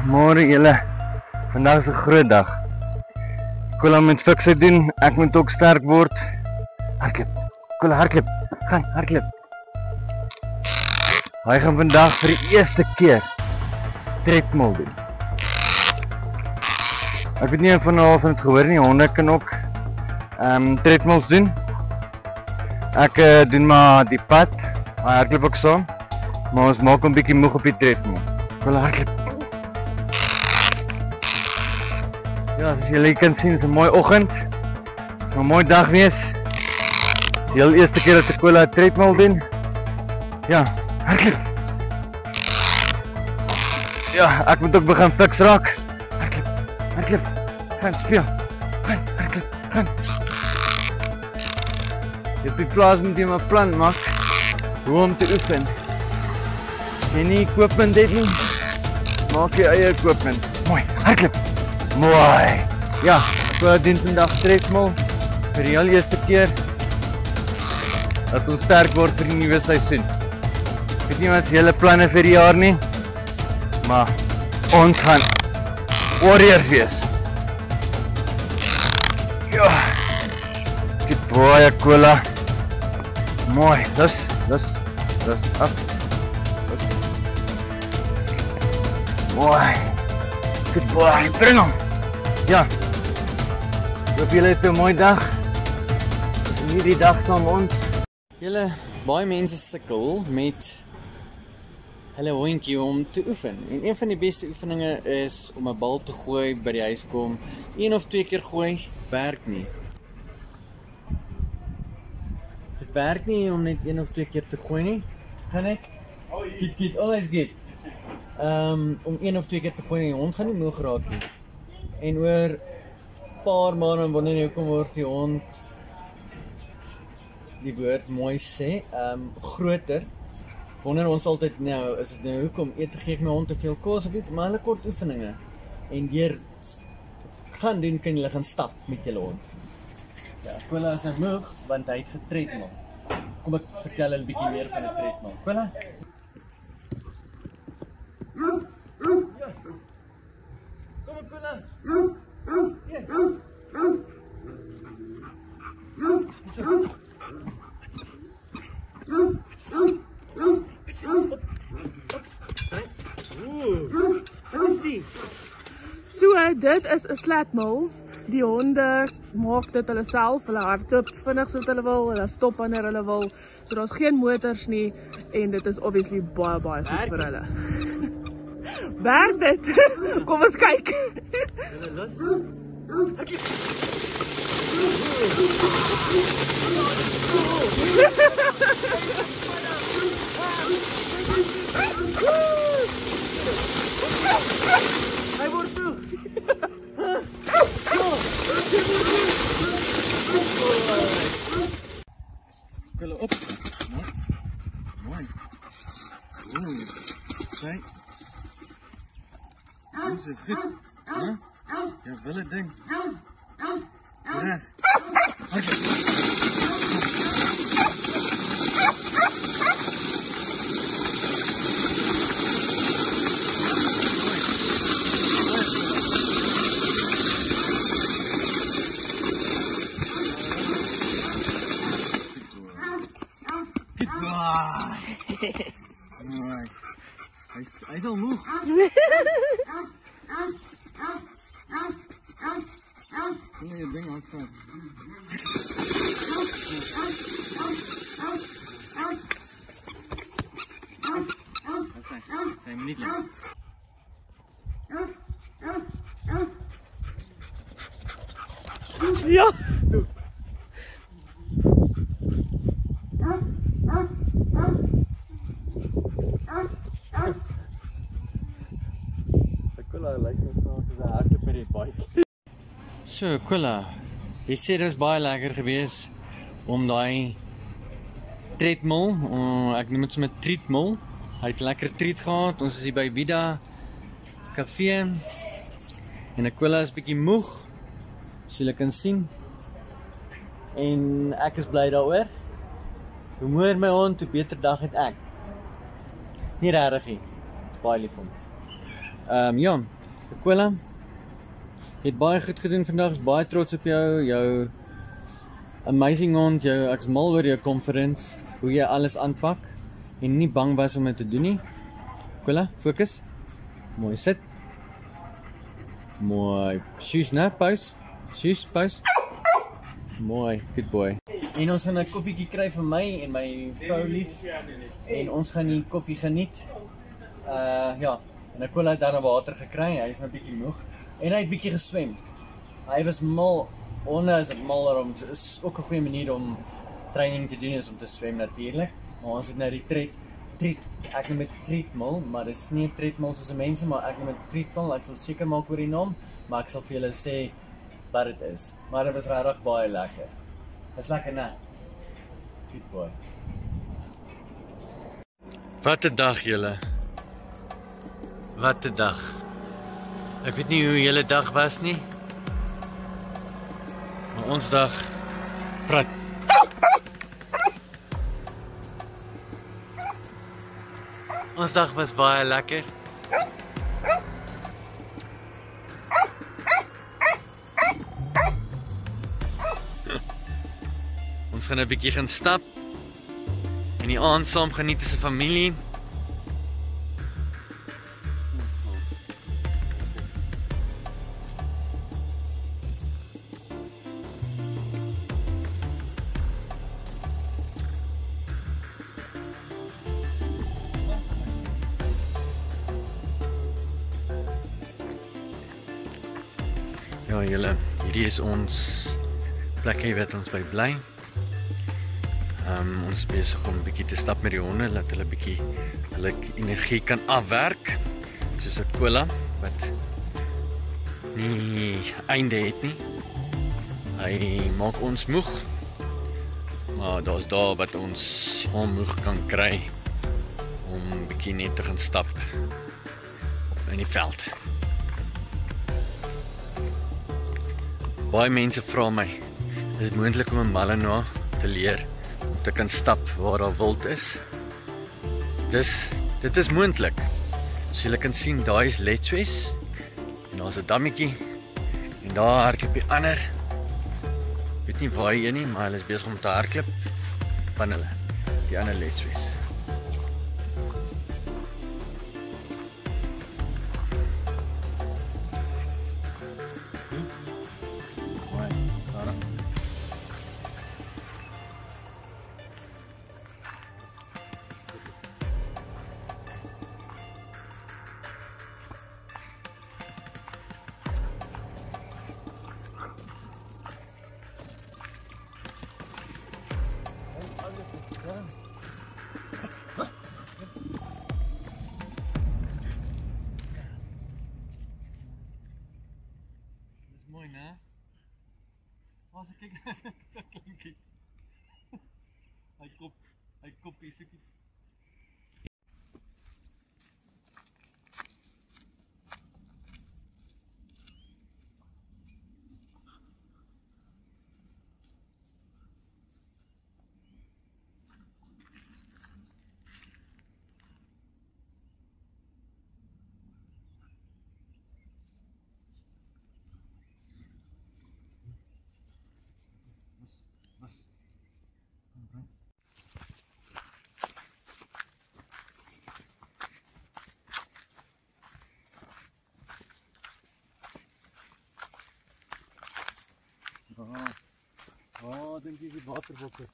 Môre julle. Vandag is 'n groot dag. Kola moet fikse doen, ek moet ook sterk word. Hardloop. Kola hardloop. Gaan hardloop. Hy gaan vandag vir die eerste keer tredmil doen. Ek weet nie of van al van het gehoor nie, honde kan ook tredmils doen. Ek doen maar die pad, hy hardloop ook saam, maar ons maak hom bietjie moeg op die tredmil. Kola hardloop. Ja, soos julle kan sien, het 'n mooi oggend. Het gaan 'n mooi dag wees. Die heel eerste keer dat ek Kola tredmil doen. Ja, hardloop. Ja, ek moet ook begin fiks raak. Hardloop, hardloop. Gaan speel. Gaan, hardloop, gaan. Op die plaas moet jy maar plan maak hoe om te oefen. As jy nie equipment het nie, maak jy eie equipment. Mooi, hardloop. Mooi. Ja, ek doen vandag tredmil vir die heel eerste keer dat ons sterk word vir die nuwe seisoen. Ek weet nie wat julle planne vir die jaar nie, maar ons gaan warriors wees. Ja. Ek het baie Kola. Mooi, dis af. Mooi. Good boy, bring hom. Ja. Ek hoop julle het 'n mooi dag. En hierdie dag saam ons. Julle, baie mense sukkel met hulle hondjie om te oefen. En een van die beste oefeninge is om 'n bal te gooi by die huis kom. 1 of 2 keer gooi, werk nie. Dit werk nie om net 1 of 2 keer te gooi nie. Gaan net? Get, always get. Om 1 of 2 keer te gooi nie, die hond gaan nie moeg raak nie. En oor paar maande wanneer jy kom word die hond die woord mooi sê, groter. Wonder ons altyd nou, is dit nou hoekom eet gee ek my hond te veel kos of iets, maar hulle kort oefeninge. En deur gaan doen kan julle gaan stap met julle hond. Ja, Kola is nou moeg want hy het getredmil. Kom ek vertel hulle 'n bietjie meer van 'n tredmil. Kola. Kom op Kola. So, dit is 'n slatmil. Die honde maak dit hulle self, hulle hardloop vinnig soos hulle wil, hulle stop wanneer hulle wil. So daar's geen motors nie en dit is obviously baie goed vir hulle. Werk dit? Kom ons kyk. Hy word toe. Kola op. Mooi. Kijk. Dit is goed. Huh? Ja, wil het ding. Reg. Mooi. Hij is al moe. Kom je ding hard vast. Dat zijn niet lekker. Ja. Kola lyk my so as 'n hardloop met die bike. So Kola, jy sê dit was baie lekker gewees om daai tredmil, ek noem dit sommer treatmil. Hy het lekker treat gehad. Ons is hier by Vida Kafee en Kola is bietjie moeg, so julle kan sien. En ek is bly daaroor. Hoe mooier my hond, hoe beter dag het ek. Nie regtig nie. Baie lief vir hom. Ja, Aquila, jy het baie goed gedoen vandag, is baie trots op jou, jou amazing hond, ek is mal oor jou conference, hoe jy alles aanpak, en nie bang was om dit te doen nie. Aquila, focus, mooi sit, mooi, shush, nou, pause, shush, pause, mooi, good boy. En ons gaan 'n koffietjie kry vir my en my vrou lief, en ons gaan die koffie geniet. Ja, en Aquila het daar water gekry, hy is nou bietjie moeg, en hy het bietjie geswem. Hy was mal, honde is mal daarom, is ook 'n goeie manier om training te doen, is om te swem natuurlik. Maar ons het nou die ek noem dit treadmill, maar dit is nie 'n treadmill soos mense, maar ek noem dit treadmill, ek sal seker maak oor die naam, maar ek sal vir julle sê wat dit is. Maar dit was regtig baie lekker. Dis lekker, né? Good boy. Wat 'n dag julle. Wat 'n dag. Ek weet nie hoe julle dag was nie. Maar ons dag praat. Ons dag was baie lekker. Ons gaan 'n bietjie gaan stap en die aand saam geniet as 'n familie. Ja julle, hierdie is ons plekkie wat ons by bly. Ons is besig om 'n bietjie te stap met die honde, laat hulle bietjie hulle energie kan afwerk. Soos Aquila wat nie einde het nie. Hy maak ons moeg. Maar daar's daar wat ons onmoeg kan kry om bietjie net te gaan stap in die veld. Baie mense vra my, is dit moontlik om 'n Malinois te leer om te kan stap waar daar wild is? Dit is moontlik. So julle kan sien, daar is Letchwes en daar's 'n dammetjie en daar hardloop die ander. Ek weet nie waar hy is nie, maar hulle is besig om te hardloop van hulle, die ander Letchwes. Mooi, né? As ek kyk, klinkie. Hy kop is ek. Oh, dink jy die waterbokke.